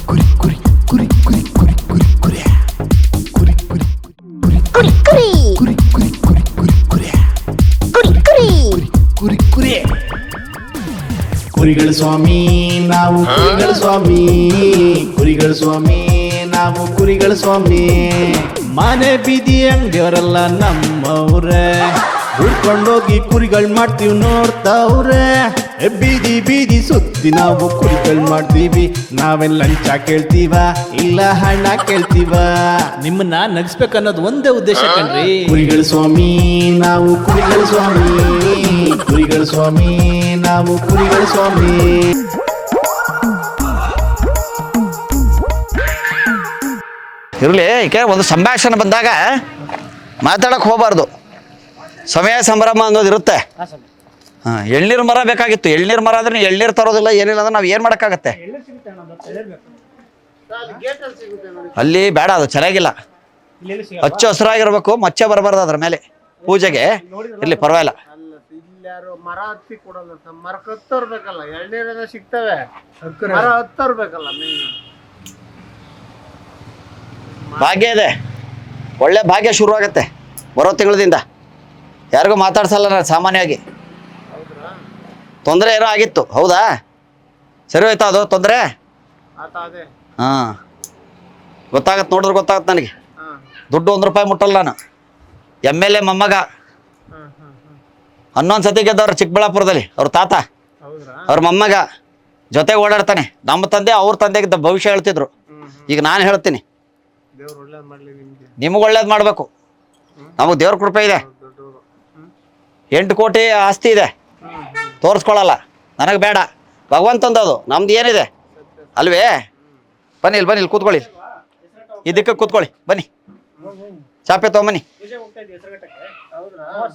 ಕುರಿಗಳ ಸ್ವಾಮಿ ನಾವು ಕುರಿಗಳ ಸ್ವಾಮಿ, ಕುರಿಗಳ ಸ್ವಾಮಿ ನಾವು ಕುರಿಗಳ ಸ್ವಾಮಿ. ಮನೆ ಬೀದಿ ಅಂಗಡಿಯವರೆಲ್ಲ ನಮ್ಮವ್ರೆ, ಹುಡ್ಕೊಂಡೋಗಿ ಕುರಿಗಳು ಮಾಡ್ತೀವಿ ನೋಡ್ತಾವ್ರೆ. ಬೀದಿ ಬೀದಿ ಸುತ್ತಿ ನಾವು ಕುರಿಗಳು ಮಾಡ್ತೀವಿ. ನಾವೆಲ್ಲ ಲಂಚ ಕೇಳ್ತೀವ ಇಲ್ಲ ಹಣ ಕೇಳ್ತೀವ? ನಿಮ್ಮನ್ನ ನಗಿಸ್ಬೇಕನ್ನೋದು ಒಂದೇ ಉದ್ದೇಶ ಕಣ್ರಿ. ಕುರಿಗಳ ಸ್ವಾಮಿ ನಾವು ಕುರಿಗಳ ಸ್ವಾಮಿ, ಕುರಿಗಳ ಸ್ವಾಮಿ ನಾವು ಕುರಿಗಳ ಸ್ವಾಮಿ. ಇರಲಿ, ಈಗ ಒಂದು ಸಂಭಾಷಣೆ ಬಂದಾಗ ಮಾತಾಡಕ್ಕೆ ಹೋಗಬಾರ್ದು. ಸಮಯ ಸಂಭ್ರಮ ಅನ್ನೋದು ಇರುತ್ತೆ. ಹಾಂ, ಎಳ್ನೀರು ಮರ ಬೇಕಾಗಿತ್ತು. ಎಳ್ನೀರು ಮರ ಅಂದ್ರೆ ಎಳ್ನೀರು ತರೋದಿಲ್ಲ, ಏನಿಲ್ಲ ಅಂದ್ರೆ ನಾವು ಏನು ಮಾಡೋಕ್ಕಾಗತ್ತೆ? ಅಲ್ಲಿ ಬೇಡ, ಅದು ಚೆನ್ನಾಗಿಲ್ಲ. ಹಚ್ಚ ಹಸಿರಾಗಿರ್ಬೇಕು, ಮಚ್ಚೆ ಬರಬಾರ್ದು ಅದ್ರ ಮೇಲೆ ಪೂಜೆಗೆ. ಇರ್ಲಿ, ಪರವಾಗಿಲ್ಲ. ಮರ ಹತ್ತಿ ಕೊಡಲ್ಲ, ಮರ ಹತ್ತರ್ಬೇಕಲ್ಲ, ಎಳ್ನೀರ ಸಿಗ್ತವೆ, ಮರ ಹತ್ತರ್ಬೇಕಲ್ಲ. ಭಾಗ್ಯ ಇದೆ, ಒಳ್ಳೆ ಭಾಗ್ಯ ಶುರು ಆಗತ್ತೆ ಬರೋ ತಿಂಗಳದಿಂದ. ಯಾರಿಗೂ ಮಾತಾಡ್ಸಲ್ಲ ನಾನು ಸಾಮಾನ್ಯವಾಗಿ. ತೊಂದರೆ ಏನೋ ಆಗಿತ್ತು, ಹೌದಾ? ಸರಿ ಹೋಯ್ತಾ ಅದು ತೊಂದರೆ? ಹಾಂ, ಗೊತ್ತಾಗತ್ತೆ, ನೋಡಿದ್ರೆ ಗೊತ್ತಾಗತ್ತೆ ನನಗೆ. ದುಡ್ಡು 1 ರೂಪಾಯಿ ಮುಟ್ಟಲ್ಲ ನಾನು. MLA ಮೊಮ್ಮಗ 11 ಸತಿ ಗೆದ್ದವ್ರು ಚಿಕ್ಕಬಳ್ಳಾಪುರದಲ್ಲಿ. ಅವ್ರ ತಾತ, ಅವ್ರ ಮೊಮ್ಮಗ ಜೊತೆಗೆ ಓಡಾಡ್ತಾನೆ. ನಮ್ಮ ತಂದೆ ಅವ್ರ ತಂದೆಗಿದ್ದ ಭವಿಷ್ಯ ಹೇಳ್ತಿದ್ರು. ಈಗ ನಾನು ಹೇಳ್ತೀನಿ, ನಿಮಗೆ ಒಳ್ಳೇದು ಮಾಡಬೇಕು. ನಮಗೆ ದೇವ್ರ ಕೃಪೆ ಇದೆ, 8 ಕೋಟಿ ಆಸ್ತಿ ಇದೆ, ತೋರಿಸ್ಕೊಳ್ಳಲ್ಲ. ನನಗೆ ಬೇಡ, ಭಗವಂತಂದು ಅದು, ನಮ್ದು ಏನಿದೆ ಅಲ್ವೇ? ಬನ್ನಿ ಇಲ್ಲಿ, ಬನ್ನಿ ಇಲ್ಲಿ ಕೂತ್ಕೊಳ್ಳಿ, ಇದಕ್ಕೆ ಕೂತ್ಕೊಳ್ಳಿ, ಬನ್ನಿ. ಚಾಪೆ ತೊಗೊಂಬನ್ನಿ.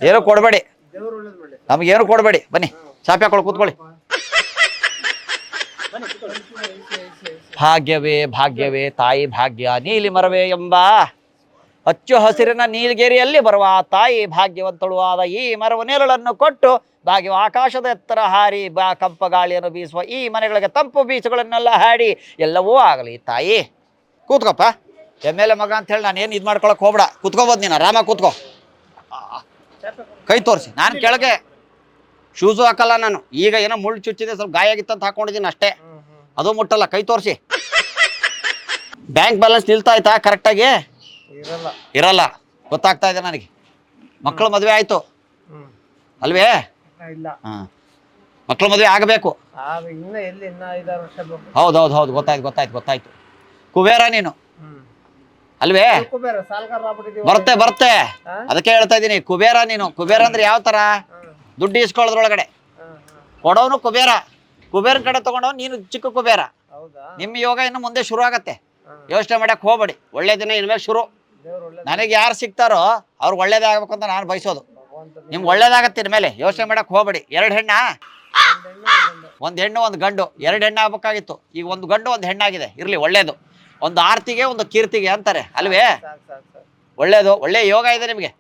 ಏನೂ ಕೊಡಬೇಡಿ, ನಮಗೇನು ಕೊಡಬೇಡಿ, ಬನ್ನಿ ಚಾಪೆ ಹಾಕೊಳ್ಳಿ, ಕೂತ್ಕೊಳ್ಳಿ. ಭಾಗ್ಯವೇ ಭಾಗ್ಯವೇ ತಾಯಿ ಭಾಗ್ಯ, ನೀಲಿ ಮರವೇ ಎಂಬ ಹಚ್ಚು ಹಸಿರಿನ ನೀಲಗಿರಿಯಲ್ಲಿ ಬರುವ ತಾಯಿ ಭಾಗ್ಯವಂತಳು ಆದ ಈ ಮರವು ನೆರಳನ್ನು ಕೊಟ್ಟು ಭಾಗ್ಯವ ಆಕಾಶದ ಎತ್ತರ ಹಾರಿ ಕಂಪ ಗಾಳಿಯನ್ನು ಬೀಸುವ ಈ ಮನೆಗಳಿಗೆ ತಂಪು ಬೀಸುಗಳನ್ನೆಲ್ಲ ಹಾಡಿ ಎಲ್ಲವೂ ಆಗಲಿ ತಾಯಿ. ಕೂತ್ಕೊಪ್ಪ, MLA ಮಗ ಅಂತ ಹೇಳಿ ನಾನು ಏನು ಇದು ಮಾಡ್ಕೊಳಕ್ಕೆ ಹೋಗ್ಬೇಡ. ಕೂತ್ಕೋಬೋದು ನೀನು, ಆರಾಮಾಗಿ ಕೂತ್ಕೋ. ಕೈ ತೋರಿಸಿ. ನಾನು ಕೆಳಗೆ ಶೂಸು ಹಾಕಲ್ಲ ನಾನು. ಈಗ ಏನೋ ಮುಳ್ಳು ಚುಚ್ಚಿದೆ, ಸ್ವಲ್ಪ ಗಾಯ ಆಗಿತ್ತು ಅಂತ ಹಾಕೊಂಡಿದ್ದೀನಿ ಅಷ್ಟೇ, ಅದು ಮುಟ್ಟಲ್ಲ. ಕೈ ತೋರಿಸಿ. ಬ್ಯಾಂಕ್ ಬ್ಯಾಲೆನ್ಸ್ ನಿಲ್ತಾ ಆಯ್ತಾ ಕರೆಕ್ಟಾಗಿ? ಇರಲ್ಲ, ಗೊತ್ತಾಗ್ತಾ ಇದೆ ನನಗೆ. ಮಕ್ಕಳು ಮದುವೆ ಆಯ್ತು ಅಲ್ವೇ? ಹಾಂ, ಮಕ್ಕಳು ಮದುವೆ ಆಗಬೇಕು. ಹೌದೌದು ಹೌದು, ಗೊತ್ತಾಯ್ತು. ಕುಬೇರ ನೀನು ಅಲ್ವೇ? ಬರುತ್ತೆ, ಅದಕ್ಕೆ ಹೇಳ್ತಾ ಇದ್ದೀನಿ. ಕುಬೇರ ನೀನು. ಕುಬೇರ ಅಂದ್ರೆ ಯಾವ ತರ? ದುಡ್ಡು ಇಸ್ಕೊಳ್ಳೋದ್ರೊಳಗಡೆ ಕೊಡೋನು ಕುಬೇರ, ಕುಬೇರನ ಕಡೆ ತಗೊಂಡವ್ ನೀನು ಚಿಕ್ಕ ಕುಬೇರ. ನಿಮ್ಮ ಯೋಗ ಇನ್ನು ಮುಂದೆ ಶುರು ಆಗತ್ತೆ, ಯೋಚನೆ ಮಾಡಕ್ ಹೋಗ್ಬೇಡಿ. ಒಳ್ಳೆ ದಿನ ಇನ್ಮೇಲೆ ಶುರು. ನನಗೆ ಯಾರು ಸಿಗ್ತಾರೋ ಅವ್ರಿಗೆ ಒಳ್ಳೇದೇ ಆಗ್ಬೇಕು ಅಂತ ನಾನು ಬಯಸೋದು. ನಿಮ್ಗೆ ಒಳ್ಳೇದಾಗತ್ತೆ ಇನ್ಮೇಲೆ, ಯೋಚನೆ ಮಾಡಕ್ ಹೋಗ್ಬೇಡಿ. 2 ಹೆಣ್ಣ? 1 ಹೆಣ್ಣು 1 ಗಂಡು. 2 ಹೆಣ್ಣು ಆಗ್ಬೇಕಾಗಿತ್ತು, ಈಗ 1 ಗಂಡು 1 ಹೆಣ್ಣಾಗಿದೆ. ಇರ್ಲಿ, ಒಳ್ಳೇದು. ಒಂದು ಆರ್ತಿಗೆ ಒಂದು ಕೀರ್ತಿಗೆ ಅಂತಾರೆ ಅಲ್ವೇ? ಒಳ್ಳೇದು, ಒಳ್ಳೆ ಯೋಗ ಇದೆ ನಿಮಗೆ.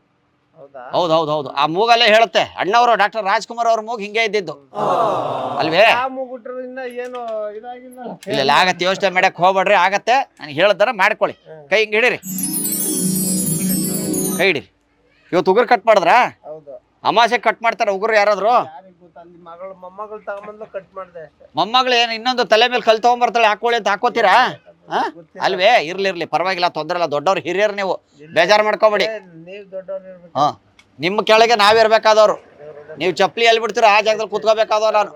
ಹೌದು. ಆ ಮೂಗಲ್ಲೇ ಹೇಳುತ್ತೆ. ಅಣ್ಣವರು ಡಾಕ್ಟರ್ ರಾಜ್ಕುಮಾರ್ ಅವ್ರ ಮೂಗು ಹಿಂಗೆ ಇದ್ದಿದ್ದು ಅಲ್ವೇ? ಇಲ್ಲ, ಆಗತ್ತೆ, ಯೋಚನೆ ಮಾಡಕ್ ಹೋಗ್ಬೇಡ್ರಿ, ಆಗತ್ತೆ. ನನಗೆ ಹೇಳ್ದಾರ ಮಾಡ್ಕೊಳ್ಳಿ. ಕೈ ಹಿಂಗೆ ಹಿಡೀರಿ, ಕೈ ಹಿಡೀರಿ. ಇವತ್ತು ಉಗುರು ಕಟ್ ಮಾಡಿದ್ರ? ಅಮಾಸೆ ಕಟ್ ಮಾಡ್ತಾರ ಉಗುರು ಯಾರಾದ್ರು? ಮೊಮ್ಮಗಳು ಏನು ಇನ್ನೊಂದು ತಲೆ ಮೇಲೆ ಕಲ್ ತಗೊಂಡ್ಬರ್ತಾಳೆ, ಹಾಕೊಳ್ಳಿ ಅಂತ ಹಾಕೋತೀರಾ? ಅಲ್ವೇ? ಇರ್ಲಿ, ಪರವಾಗಿಲ್ಲ, ತೊಂದರೆ ಇಲ್ಲ. ದೊಡ್ಡವ್ರು, ಹಿರಿಯರು ನೀವು, ಬೇಜಾರು ಮಾಡ್ಕೋಬೇಡಿ. ಹಾಂ, ನಿಮ್ಮ ಕೆಳಗೆ ನಾವಿರ್ಬೇಕಾದವ್ರು. ನೀವು ಚಪ್ಪಲಿ ಎಲ್ಲಿ ಬಿಡ್ತೀರ ಆ ಜಾಗದಲ್ಲಿ ಕೂತ್ಕೋಬೇಕಾದವ್ರು ನಾನು.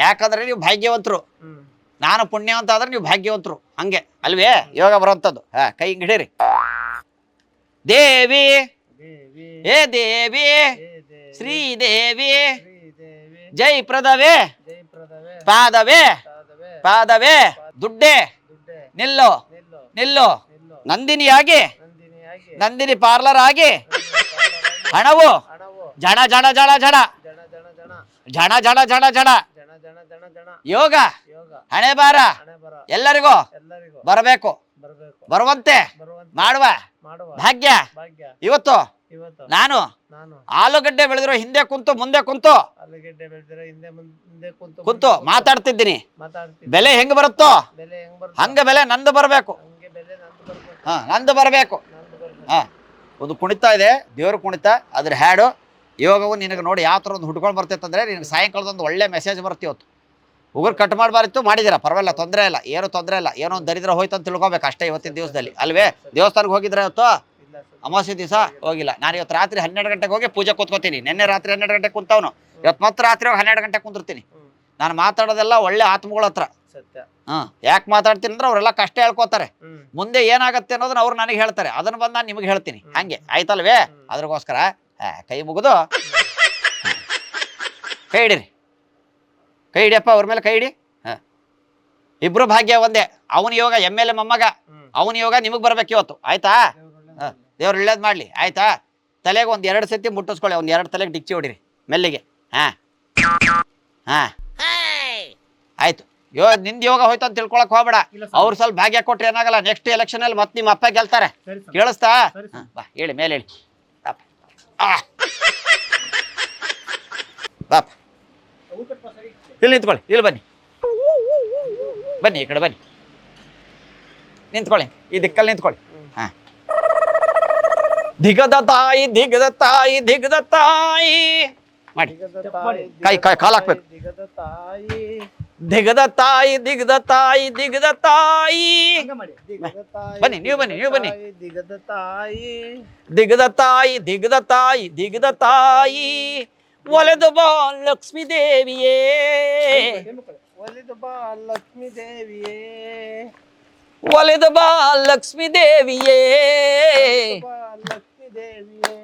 ಯಾಕಂದ್ರೆ ನೀವು ಭಾಗ್ಯವಂತರು, ನಾನು ಪುಣ್ಯವಂತ ಆದ್ರೆ ನೀವು ಭಾಗ್ಯವಂತರು, ಹಂಗೆ ಅಲ್ವೇ? ಯೋಗ ಬರೋಂಥದ್ದು. ಕೈ ಹಿಂಗೆ ಹಿಡೀರಿ. ದೇವಿ ಹೇ ದೇವಿ ಶ್ರೀದೇವಿ ಜೈ ಪ್ರದವೇ ಪಾದವೇ ದುಡ್ಡೆ ನಿಲ್ಲು ನಂದಿನಿಯಾಗಿ, ನಂದಿನಿ ಪಾರ್ಲರ್ ಆಗಿ ಹಣವು ಜಣ ಯೋಗ ಹಣೆ ಬಾರ ಎಲ್ಲರಿಗೂ ಬರಬೇಕು, ಬರುವಂತೆ ಮಾಡುವ ಭಾಗ್ಯ ಇವತ್ತು ಇವತ್ತು ನಾನು ನಾನು ಆಲೂಗಡ್ಡೆ ಬೆಳೆದಿರೋ ಹಿಂದೆ ಕುಂತು ಮುಂದೆ ಕುಂತು ಆಲೂಗೆಡ್ಡೆ ಬೆಳೆದಿರ ಹಿಂದೆ ಕುಂತು ಮಾತಾಡ್ತಿದ್ದೀನಿ. ಮಾತಾಡ್ತೀನಿ. ಬೆಲೆ ಹೆಂಗ್ ಬರುತ್ತೋ ಬೆಲೆ ಹೆಂಗ್ ಬರುತ್ತೆ ಹಂಗ ಬೆಲೆ ನಂದು ಬರಬೇಕು. ಹಂಗೆ ಬೆಲೆ ನಂದು ಬರ್ಬೇಕು. ನಂದು ಬರಬೇಕು. ನಂದು ಬರ್ಬೇಕು. ಒಂದು ಕುಣಿತ ಇದೆ, ದೇವ್ರ ಕುಣಿತ, ಅದ್ರ ಹ್ಯಾಡು ಯೋಗವು ನಿನಗೆ ನೋಡಿ ಯಾವ ಥರ ಒಂದು ಹುಡ್ಕೊಂಡು ಬರ್ತೈತಂದ್ರೆ ನಿನಗೆ ಸಾಯಂಕಾಲದೊಂದು ಒಳ್ಳೆ ಮೆಸೇಜ್ ಬರುತ್ತೆ ಇವತ್ತು. ಉಗುರು ಕಟ್ ಮಾಡಬಾರಿತ್ತು, ಮಾಡಿದ್ದೀರಾ, ಪರವಾಗಿಲ್ಲ, ತೊಂದರೆ ಇಲ್ಲ, ಏನು ತೊಂದರೆ ಇಲ್ಲ. ಏನೋ ಒಂದು ದರಿದ್ರ ಹೋಯ್ತು ಅಂತ ತಿಳ್ಕೊಬೇಕು ಅಷ್ಟೇ ಇವತ್ತಿನ ದಿವಸದಲ್ಲಿ ಅಲ್ವೇ. ದೇವಸ್ಥಾನಕ್ಕೆ ಹೋಗಿದ್ರೆ ಇವತ್ತು ಇಲ್ಲ ಸರ್. ಅಮಾವಾಸ್ಯೆ ದಿವಸ ಹೋಗಿಲ್ಲ. ನಾನು ಇವತ್ತು ರಾತ್ರಿ 12 ಗಂಟೆಗೆ ಹೋಗಿ ಪೂಜೆ ಕೂತ್ಕೋತೀನಿ. ನಿನ್ನೆ ರಾತ್ರಿ 12 ಗಂಟೆಗೆ ಕುಂತವನು, ಇವತ್ತು ಮತ್ತೆ ರಾತ್ರಿ ಹೋಗಿ 12 ಗಂಟೆಗೆ ಕುಂತಿರ್ತೀನಿ. ನಾನು ಮಾತಾಡೋದೆಲ್ಲ ಒಳ್ಳೆ ಆತ್ಮಗಳ ಹತ್ರ. ಸತ್ಯ. ಯಾಕೆ ಮಾತಾಡ್ತೀನಿ ಅಂದ್ರೆ ಅವರೆಲ್ಲ ಕಷ್ಟ ಹೇಳ್ಕೊತಾರೆ. ಹ್ಮ್. ಮುಂದೆ ಏನಾಗತ್ತೆ ಅನ್ನೋದನ್ನ ಅವ್ರು ನನಗೆ ಹೇಳ್ತಾರೆ, ಅದನ್ನ ಬಂದು ನಾನು ನಿಮಗೆ ಹೇಳ್ತೀನಿ. ಹಂಗೆ ಆಯ್ತಲ್ವೇ? ಅದ್ರಗೋಸ್ಕರ ಕೈ ಮುಗಿದು ಕೈ ಹಿಡಿರಿ. ಕೈ ಹಿಡಿಯಪ್ಪ, ಅವ್ರ ಮೇಲೆ ಕೈ ಹಿಡಿ. ಇಬ್ರು ಭಾಗ್ಯ ಒಂದೇ. ಅವನ ಯೋಗ MLA ಮೊಮ್ಮಗ, ಅವನ ಯೋಗ ನಿಮಗೆ ಬರ್ಬೇಕು ಇವತ್ತು. ಆಯ್ತಾ? ದೇವ್ರು ಒಳ್ಳೇದು ಮಾಡ್ಲಿ. ಆಯ್ತಾ? ತಲೆಗೆ ಒಂದು 2 ಸತಿ ಮುಟ್ಟಿಸ್ಕೊಳ್ಳಿ. ಒಂದು 2 ತಲೆಗೆ ಡಿಚ್ಚಿ ಹೊಡಿರಿ ಮೆಲ್ಲಿಗೆ. ಆಯ್ತು. ನಿಂದ ಯೋಗ ಹೋಯ್ತು ಅಂತ ತಿಳ್ಕೊಳಕ್ ಹೋಗ್ಬೇಡ. ಅವ್ರು ಸ್ವಲ್ಪ ಭಾಗ್ಯ ಕೊಟ್ರೆ ಏನಾಗಲ್ಲ, ನೆಕ್ಸ್ಟ್ ಎಲೆಕ್ಷನ್ ಅಲ್ಲಿ ಮತ್ತೆ ನಿಮ್ಮ ಅಪ್ಪ ಗೆಲ್ತಾರೆ. ಕೇಳಿಸ್ತಾ? ಬಾ, ಹೇಳಿ, ಮೇಲೆ ಹೇಳಿ. ಬಾಪ, ಇಲ್ಲಿ ನಿಂತ್ಕೊಳ್ಳಿ. ಇಲ್ಲಿ ಬನ್ನಿ, ಬನ್ನಿ, ಈ ಕಡೆ ಬನ್ನಿ, ನಿಂತ್ಕೊಳ್ಳಿ. ಈ ದಿಕ್ಕಲ್ಲಿ ನಿಂತ್ಕೊಳ್ಳಿ. ದಿಗದ ತಾಯಿ, ದಿಗದ ತಾಯಿ, ದಿಗದ ತಾಯಿ ಮಾಡಿ. ಕೈ ಕಾಲು ಹಾಕ್ಬೇಕು. ದಿಗದ ತಾಯಿ, ದಿಗದ ತಾಯಿ, ದಿಗದ ತಾಯಿ, ದಿಗದ ತಾಯಿ. ದಿಗದ ತಾಯಿ, ಬನ್ನಿ, ನೀವು ಬನ್ನಿ, ನೀವು ಬನ್ನಿ. ದಿಗದ ತಾಯಿ, ದಿಗದ ತಾಯಿ, ದಿಗದ ತಾಯಿ, ದಿಗದ ತಾಯಿ. ಒಲೆದು ಬಾ ಲಕ್ಷ್ಮೀ ದೇವಿಯೇ, ಒಲಿದು ಬಾ ಲಕ್ಷ್ಮೀ ದೇವಿಯೇ, ಒಲೆದು ಬಾ ಲಕ್ಷ್ಮೀ ದೇವಿಯೇ. ಬಾ ಲಕ್ಷ್ಮೀ ದೇವಿಯೇ,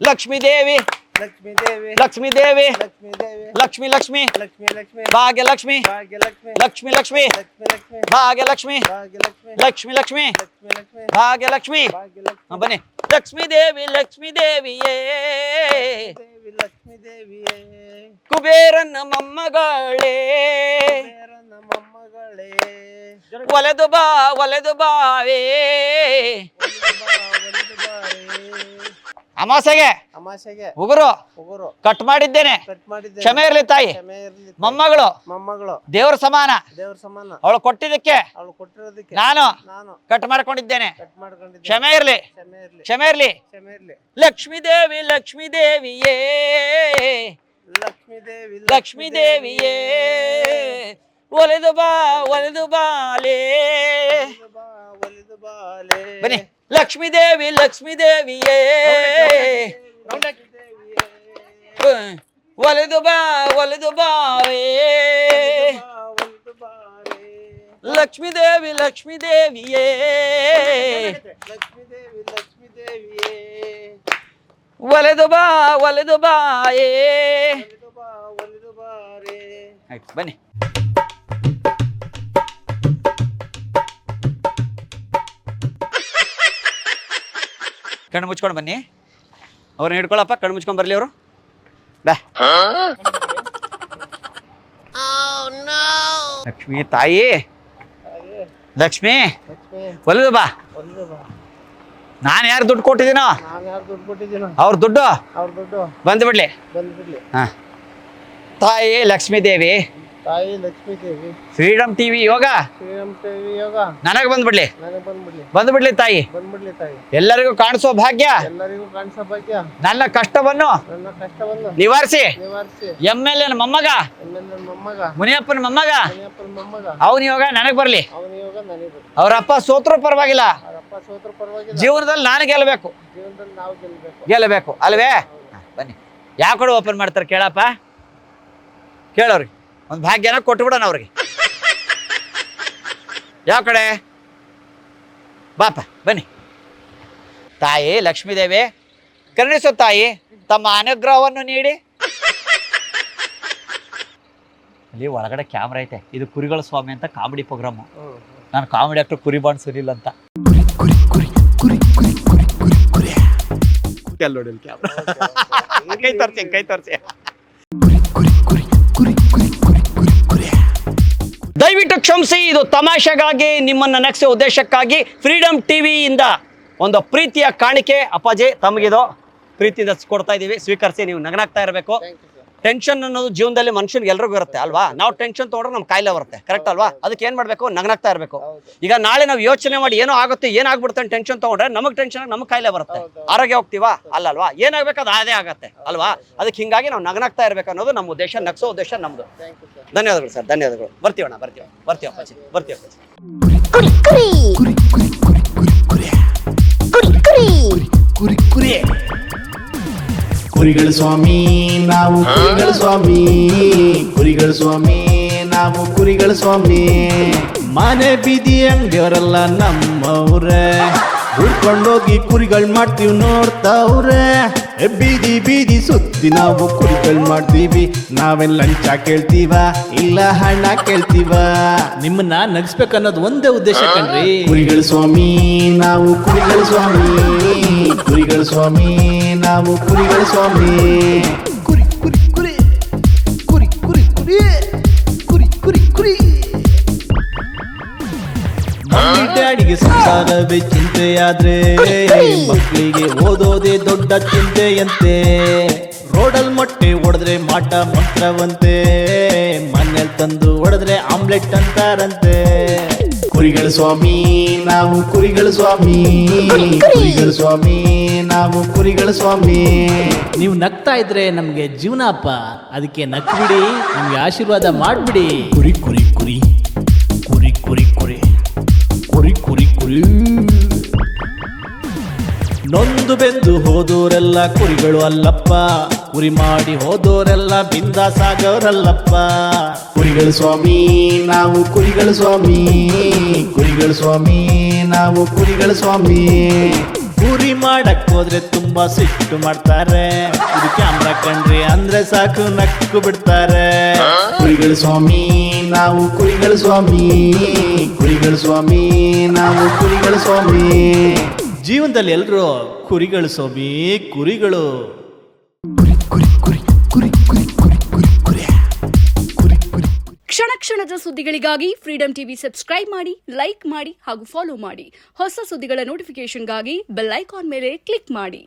ಲಕ್ಷ್ಮೀ ದೇವಿ, ಲಕ್ಷ್ಮೀ ದೇವಿ, ಲಕ್ಷ್ಮೀ ದೇವಿ, ಲಕ್ಷ್ಮೀ ದೇವಿ, ಲಕ್ಷ್ಮಿ ಲಕ್ಷ್ಮಿ, ಲಕ್ಷ್ಮೀ ಲಕ್ಷ್ಮೀ, ಭಾಗ್ಯಲಕ್ಷ್ಮಿ, ಭಾಗ್ಯಲಕ್ಷ್ಮಿ, ಲಕ್ಷ್ಮಿ ಲಕ್ಷ್ಮಿ, ಲಕ್ಷ್ಮೀ ಲಕ್ಷ್ಮಿ, ಭಾಗ್ಯಲಕ್ಷ್ಮಿ, ಭಾಗ್ಯಲಕ್ಷ್ಮಿ, ಲಕ್ಷ್ಮಿ ಲಕ್ಷ್ಮಿ, ಲಕ್ಷ್ಮೀ ಲಕ್ಷ್ಮಿ, ಭಾಗ್ಯಲಕ್ಷ್ಮಿ. ಭಾಗ್ಯಲಕ್ಷ್ಮಿ, ಬನ್ನಿ. ಲಕ್ಷ್ಮೀ ದೇವಿ, ಲಕ್ಷ್ಮೀ ದೇವಿಯೇ, ದೇವಿ ಲಕ್ಷ್ಮೀ ದೇವಿಯೇ, ಕುಬೇರನ ಮೊಮ್ಮಗಳೇ, ಬೇರನ ಮೊಮ್ಮಗಳೇ, ಒಲೆದು ಬಾ, ಒಲೆದು ಬಾವೇ. ಒಲಿದು ಬಾರೇ. ಅಮಾಸೆಗೆ ಅಮಾಸೆಗೆ ಉಗುರು ಉಗುರು ಕಟ್ ಮಾಡಿದ್ದೇನೆ. ಕಟ್ ಮಾಡಿದ್ದೆ. ಕ್ಷಮೆ ಇರ್ಲಿ ತಾಯಿ. ಕ್ಷಮೆ ಇರ್ಲಿ. ಮೊಮ್ಮಗಳು ಮೊಮ್ಮಗಳು ದೇವ್ರ ಸಮಾನ. ದೇವ್ರ ಸಮಾನ. ಅವಳು ಕೊಟ್ಟಿದ್ದಕ್ಕೆ ಅವಳು ಕೊಟ್ಟಿರೋದಕ್ಕೆ ನಾನು ನಾನು ಕಟ್ ಮಾಡ್ಕೊಂಡಿದ್ದೇನೆ. ಕಟ್ ಮಾಡ್ಕೊಂಡಿದ್ದೆ. ಕ್ಷಮೆ ಇರ್ಲಿ, ಕ್ಷಮೆ ಇರ್ಲಿ. ಕ್ಷಮೆ ಇರ್ಲಿ. ಕ್ಷಮೆ ಇರ್ಲಿ. ಲಕ್ಷ್ಮೀ ದೇವಿ, ಲಕ್ಷ್ಮೀ ದೇವಿಯೇ, ಲಕ್ಷ್ಮೀ ದೇವಿ, ಲಕ್ಷ್ಮೀ ದೇವಿಯೇ. ಒಲೆದು ಬಾ, ಒಲೆದು ಬಾಲೆ. ಒಲಿದು ಬಾ, ಒಲಿದು ಬಾಲೆ. ಬನ್ನಿ. ಲಕ್ಷ್ಮೀ ದೇವಿ, ಲಕ್ಷ್ಮೀ ದೇವಿಯೇ, ಲಕ್ಷ್ಮೀ ದೇವಿಯೇ, ಒಲೆದು ಬಾ, ಒಲೆದು ಬಾವೇ. ಒಲಿದು ಬಾರೆ. ಲಕ್ಷ್ಮೀ ದೇವಿ, ಲಕ್ಷ್ಮೀ ದೇವಿಯೇ, ಲಕ್ಷ್ಮೀ ದೇವಿ, ಲಕ್ಷ್ಮೀ ದೇವಿಯೇ, ಒಲೆದು ಬಾ, ಒಲೆದು ಬಾಯೇ. ಒಲಿದು ಬಾ, ಒಲಿದು ಬಾರೆ. ಆಯ್ತು, ಬನ್ನಿ. ಕಣ್ಣು ಮುಚ್ಕೊಂಡು ಬನ್ನಿ. ಅವ್ರನ್ನ ಹಿಡ್ಕೊಳಪ್ಪ, ಕಣ್ಣು ಮುಚ್ಕೊಂಡು ಬರ್ಲಿ ಅವರು. ಬಾ. ಲಕ್ಷ್ಮೀ ತಾಯಿ, ಹಾಗೆ ಲಕ್ಷ್ಮಿ, ಲಕ್ಷ್ಮೀ ಒಲಿದು ಬಾ. ಒಲಿದು ಬಾ. ನಾನು ಯಾರು ದುಡ್ಡು ಕೊಟ್ಟಿದ್ದೀನೋ ನಾನು ಯಾರು ದುಡ್ಡು ಕೊಟ್ಟಿದ್ದೀನೋ ಅವ್ರ ದುಡ್ಡು ಅವ್ರ ದುಡ್ಡು ಬಂದ್ಬಿಡ್ಲಿ. ಬಂದ್ಬಿಡ್ಲಿ. ತಾಯಿ ಲಕ್ಷ್ಮೀ ದೇವಿ, ತಾಯಿ ಲಕ್ಷ್ಮೀ ದೇವಿ, ಫ್ರೀಡಮ್ ಟಿವಿ ಯೋಗ ಶ್ರೀರಾಮ್ ದೇವಿ ಯೋಗ ನನಗೆ ಬಂದ್ಬಿಡ್ಲಿ. ನನಗೆ ಬಂದ್ಬಿಡ್ಲಿ. ಬಂದ್ಬಿಡ್ಲಿ ತಾಯಿ. ಬಂದ್ಬಿಡ್ಲಿ ತಾಯಿ. ಎಲ್ಲರಿಗೂ ಕಾಣಿಸೋ ಭಾಗ್ಯ, ಎಲ್ಲರಿಗೂ ಕಾಣಿಸೋ ಭಾಗ್ಯ, ನನ್ನ ಕಷ್ಟವನ್ನು ನನ್ನ ಕಷ್ಟವನ್ನು ನಿವಾರಿಸಿ. ನಿವಾರಿಸಿ. MLA ಮೊಮ್ಮಗ, ನನ್ನ ಮೊಮ್ಮಗ, ಮುನಿಯಪ್ಪನ ಮೊಮ್ಮಗ, ಮನೆಯಪ್ಪನ ಮೊಮ್ಮಗ, ಅವನ ಯೋಗ ನನಗೆ ಬರ್ಲಿ. ಅವನ ಯೋಗ ನನಗೆ ಬರ್ತದೆ. ಅವ್ರಪ್ಪ ಸೋತ್ರು ಪರವಾಗಿಲ್ಲ, ಅವರಪ್ಪ ಸೋತ್ರ ಪರವಾಗಿಲ್ಲ. ಜೀವನದಲ್ಲಿ ನಾನು ಗೆಲ್ಲಬೇಕು, ಜೀವನದಲ್ಲಿ ನಾವು ಗೆಲ್ಬೇಕು. ಗೆಲ್ಲಬೇಕು ಅಲ್ವೇ? ಬನ್ನಿ. ಯಾವ ಕಡೆ ಓಪನ್ ಮಾಡ್ತಾರೆ ಕೇಳಪ್ಪ, ಕೇಳೋರಿ. ಒಂದು ಭಾಗ್ಯನ ಕೊಟ್ಬಿಡೋಣ ಅವ್ರಿಗೆ. ಯಾವ ಕಡೆ? ಬಾಪ, ಬನ್ನಿ. ತಾಯಿ ಲಕ್ಷ್ಮೀದೇವಿ, ಕರುಣಿಸು ತಾಯಿ, ತಮ್ಮ ಅನುಗ್ರಹವನ್ನು ನೀಡಿ. ಅಲ್ಲಿ ಒಳಗಡೆ ಕ್ಯಾಮ್ರಾ ಐತೆ. ಇದು ಕುರಿಗಳ ಸ್ವಾಮಿ ಅಂತ ಕಾಮಿಡಿ ಪ್ರೋಗ್ರಾಮು. ನಾನು ಕಾಮಿಡಿ ಆಕ್ಟರ್ ಕುರಿ ಬಾಂಡ್ ಸುನಿಲ್ ಅಂತ. ಕೈ ತೋರಿಸಿ, ಕೈ ತೋರಿಸಿ. ದಯವಿಟ್ಟು ಕ್ಷಮಿಸಿ, ಇದು ತಮಾಷೆಗಾಗಿ, ನಿಮ್ಮನ್ನ ನಗಿಸೋ ಉದ್ದೇಶಕ್ಕಾಗಿ ಫ್ರೀಡಮ್ ಟಿವಿಯಿಂದ ಒಂದು ಪ್ರೀತಿಯ ಕಾಣಿಕೆ. ಅಪ್ಪಾಜಿ ತಮಗಿದು ಪ್ರೀತಿಯಿಂದ ಕೊಡ್ತಾ ಇದೀವಿ, ಸ್ವೀಕರಿಸಿ. ನೀವು ನಗನಾಗ್ತಾ ಇರಬೇಕು. Thank you sir. ಟೆನ್ಷನ್ ಅನ್ನೋದು ಜೀವನದಲ್ಲಿ ಮನುಷ್ಯನಿಗೆ ಎಲ್ರಿಗೂ ಇರುತ್ತೆ ಅಲ್ವಾ? ನಾವು ಟೆನ್ಷನ್ ತಗೊಂಡ್ರೆ ನಮ್ ಕಾಯಿಲೆ ಬರುತ್ತೆ, ಕರೆಕ್ಟ್ ಅಲ್ವಾ? ಅದಕ್ಕೆ ಏನ್ ಮಾಡ್ಬೇಕು? ನಗನಾಗ್ತಾ ಇರಬೇಕು. ಈಗ ನಾಳೆ ನಾವು ಯೋಚನೆ ಮಾಡಿ ಏನೋ ಆಗುತ್ತೆ, ಏನಾಗ್ಬಿಡುತ್ತೆ ಅಂತ ಟೆನ್ಷನ್ ತಗೊಂಡ್ರೆ ನಮಗ್ ಟೆನ್ಷನ್ ನಮಗ್ ಕಾಯಿಲೆ ಬರುತ್ತೆ, ಆರೋಗ್ಯ ಹೋಗ್ತೀವಾ ಅಲ್ಲಲ್ವಾ? ಏನಾಗ್ಬೇಕು ಅದು ಅದೇ ಆಗತ್ತೆ ಅಲ್ವಾ? ಅದಕ್ಕೆ ಹಿಂಗಾಗಿ ನಾವು ನಗನಾಗ್ತಾ ಇರ್ಬೇಕು ಅನ್ನೋದು ನಮ್ಮ ಉದ್ದೇಶ, ನಗ್ಸೋ ಉದ್ದೇಶ ನಮ್ದು. Thank you sir. ಧನ್ಯವಾದಗಳು ಸರ್, ಧನ್ಯವಾದಗಳು. ಬರ್ತೀವಣ್ಣ, ಬರ್ತೀವಿ ಅಪ್ಪಾಜಿ, ಬರ್ತೀವಿ ಅಪ್ಪಾಜಿ. ಕುರಿಗಳ ಸ್ವಾಮಿ ನಾವು ಕುರಿಗಳ ಸ್ವಾಮಿ, ಕುರಿಗಳ ಸ್ವಾಮಿ ನಾವು ಕುರಿಗಳ ಸ್ವಾಮಿ. ಮನೆ ಬೀದಿ ಅಂಗಡಿಯವರೆಲ್ಲ ನಮ್ಮವ್ರೆ, ಹುಡ್ಕೊಂಡೋಗಿ ಕುರಿಗಳ್ ಮಾಡ್ತೀವಿ ನೋಡ್ತಾವ್ರೆ. ಬೀದಿ ಬೀದಿ ಸುತ್ತಿ ನಾವು ಕುರಿಗಳ್ ಮಾಡ್ತೀವಿ. ನಾವೆಲ್ಲ ಲಂಚ ಕೇಳ್ತೀವ ಇಲ್ಲ ಹಣ ಕೇಳ್ತೀವ? ನಿಮ್ಮನ್ನ ನಗಿಸ್ಬೇಕನ್ನೋದು ಒಂದೇ ಉದ್ದೇಶ ಕಣ್ರಿ. ಕುರಿಗಳ ಸ್ವಾಮಿ ನಾವು ಕುರಿಗಳ ಸ್ವಾಮಿ, ಕುರಿಗಳ ಸ್ವಾಮಿ ನಾವು ಕುರಿಗಳ ಸ್ವಾಮಿ. ಕುರಿ ಕುರಿ ಕುರಿ ಕುರಿ ಕುರಿ ಕುರಿ ಕುರಿ ಕುರಿ ಕುರಿ. ಮಮ್ಮಿ ಡ್ಯಾಡಿಗೆ ಸಂಸಾರವೇ ಚಿಂತೆಯಾದ್ರೆ ಮಕ್ಕಳಿಗೆ ಓದೋದೇ ದೊಡ್ಡ ಚಿಂತೆಯಂತೆ. ರೋಡಲ್ ಮೊಟ್ಟೆ ಹೊಡೆದ್ರೆ ಮಾಟ ಮಂತ್ರವಂತೆ, ಮನೇಲಿ ತಂದು ಹೊಡೆದ್ರೆ ಆಮ್ಲೆಟ್ ಅಂತಾರಂತೆ. ಕುರಿಗಳ ಸ್ವಾಮಿ ನಾವು ಕುರಿಗಳ ಸ್ವಾಮಿ, ಕುರಿಗಳ ಸ್ವಾಮಿ ನಾವು ಕುರಿಗಳ ಸ್ವಾಮಿ. ನೀವು ನಗ್ತಾ ಇದ್ರೆ ನಮ್ಗೆ ಜೀವನ ಅಪ್ಪ, ಅದಕ್ಕೆ ನಕ್ಬಿಡಿ, ನಮ್ಗೆ ಆಶೀರ್ವಾದ ಮಾಡ್ಬಿಡಿ. ಕುರಿ ಕುರಿ ಕುರಿ ಕುರಿ ಕುರಿ ಕುರಿ ಕುರಿ ಕುರಿ ಕುರಿ. ನೊಂದು ಬೆಂದು ಹೋದೋರೆಲ್ಲ ಕುರಿಗಳು ಅಲ್ಲಪ್ಪ, ಕುರಿ ಮಾಡಿ ಹೋದೋರೆಲ್ಲ ಬಿಂದಾಸಾಗವ್ರಲ್ಲಪ್ಪ. ಕುರಿಗಳ ಸ್ವಾಮಿ ನಾವು ಕುರಿಗಳ ಸ್ವಾಮಿ, ಕುರಿಗಳ ಸ್ವಾಮಿ ನಾವು ಕುರಿಗಳ ಸ್ವಾಮಿ. ಕುರಿ ಮಾಡಕ್ ಹೋದ್ರೆ ತುಂಬಾ ಸಿಟ್ಟು ಮಾಡ್ತಾರೆ, ಇದು ಕ್ಯಾಮ್ರಾ ಕಂಡ್ರಿ ಅಂದ್ರೆ ಸಾಕು ನಕ್ಕು ಬಿಡ್ತಾರೆ. ಕುರಿಗಳ ಸ್ವಾಮಿ ನಾವು ಕುರಿಗಳ ಸ್ವಾಮಿ, ಕುರಿಗಳ ಸ್ವಾಮಿ ನಾವು ಕುರಿಗಳ ಸ್ವಾಮಿ. ಜೀವನದಲ್ಲಿ ಎಲ್ರು ಕುರಿಗಳು ಸ್ವಾಮಿ, ಕುರಿಗಳು. ಕ್ಷಣ ಕ್ಷಣದ ಸುದ್ದಿಗಳಿಗಾಗಿ ಫ್ರೀಡಂ ಟಿವಿ ಸಬ್ಸ್ಕ್ರೈಬ್ ಮಾಡಿ, ಲೈಕ್ ಮಾಡಿ ಹಾಗೂ ಫಾಲೋ ಮಾಡಿ. ಹೊಸ ಸುದ್ದಿಗಳ ನೋಟಿಫಿಕೇಶನ್ಗಾಗಿ ಬೆಲ್ ಐಕಾನ್ ಮೇಲೆ ಕ್ಲಿಕ್ ಮಾಡಿ.